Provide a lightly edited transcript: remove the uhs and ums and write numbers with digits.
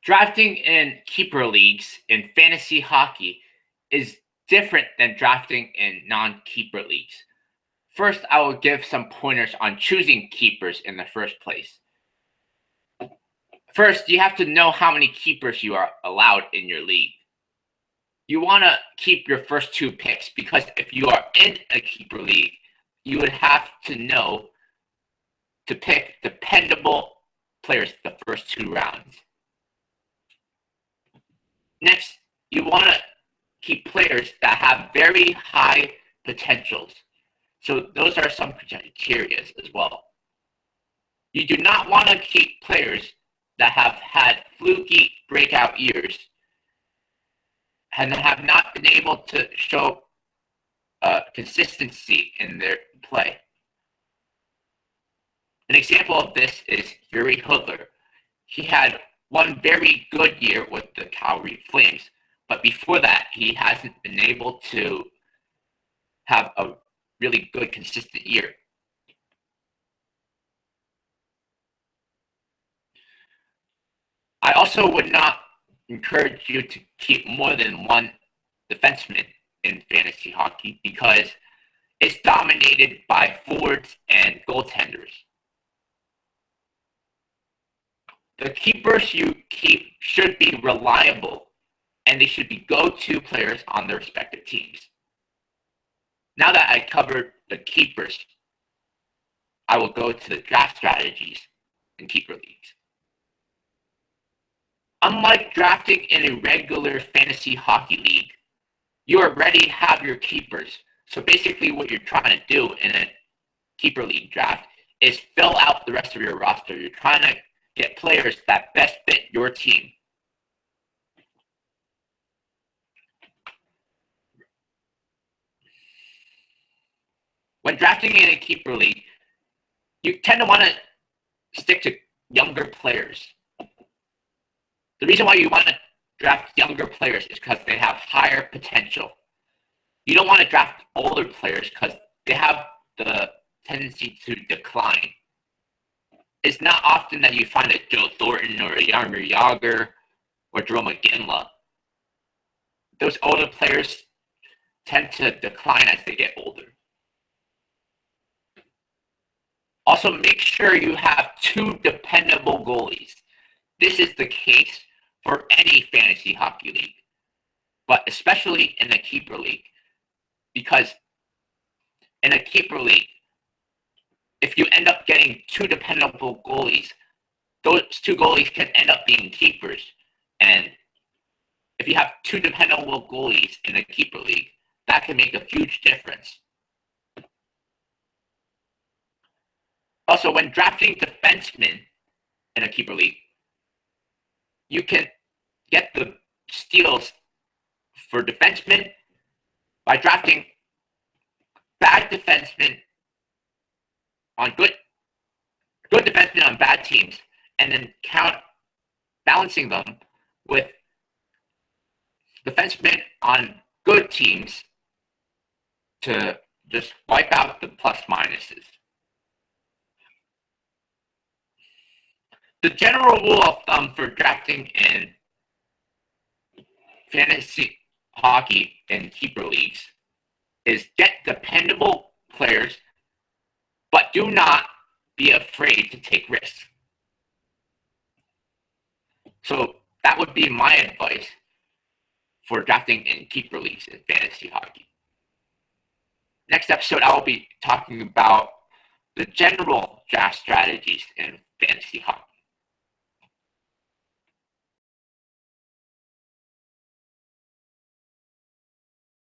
Drafting in keeper leagues in fantasy hockey is different than drafting in non keeper leagues. First, I will give some pointers on choosing keepers in the first place. First, you have to know how many keepers you are allowed in your league. You want to keep your first two picks because if you are in a keeper league, you would have to know to pick dependable players the first two rounds. Next, you want to keep players that have very high potentials. So those are some criteria as well. You do not want to keep players that have had fluky breakout years and have not been able to show consistency in their play. An example of this is Yuri Hudler. He had one very good year with the Calgary Flames, but before that, he hasn't been able to have a really good, consistent year. I also would not encourage you to keep more than one defenseman in fantasy hockey because it's dominated by forwards and goaltenders. The keepers you keep should be reliable and they should be go-to players on their respective teams. Now that I covered the keepers, I will go to the draft strategies in keeper leagues. Unlike drafting in a regular fantasy hockey league, you already have your keepers. So basically what you're trying to do in a keeper league draft is fill out the rest of your roster. You're trying to get players that best fit your team. When drafting in a keeper league, you tend to want to stick to younger players. The reason why you want to draft younger players is because they have higher potential. You don't want to draft older players because they have the tendency to decline. It's not often that you find a Joe Thornton or a Jaromir Jagr or Jerome McGinley. Those older players tend to decline as they get older. Also, make sure you have two dependable goalies. This is the case for any fantasy hockey league, but especially in a keeper league. Because in a keeper league, if you end up getting two dependable goalies, those two goalies can end up being keepers. And if you have two dependable goalies in a keeper league, that can make a huge difference. Also, when drafting defensemen in a keeper league, you can get the steals for defensemen by drafting bad defensemen on good defensemen on bad teams, and then balancing them with defensemen on good teams to just wipe out the plus minuses. The general rule of thumb for drafting in fantasy hockey and keeper leagues is get dependable players, but do not be afraid to take risks. So that would be my advice for drafting in keeper leagues in fantasy hockey. Next episode, I will be talking about the general draft strategies in fantasy hockey.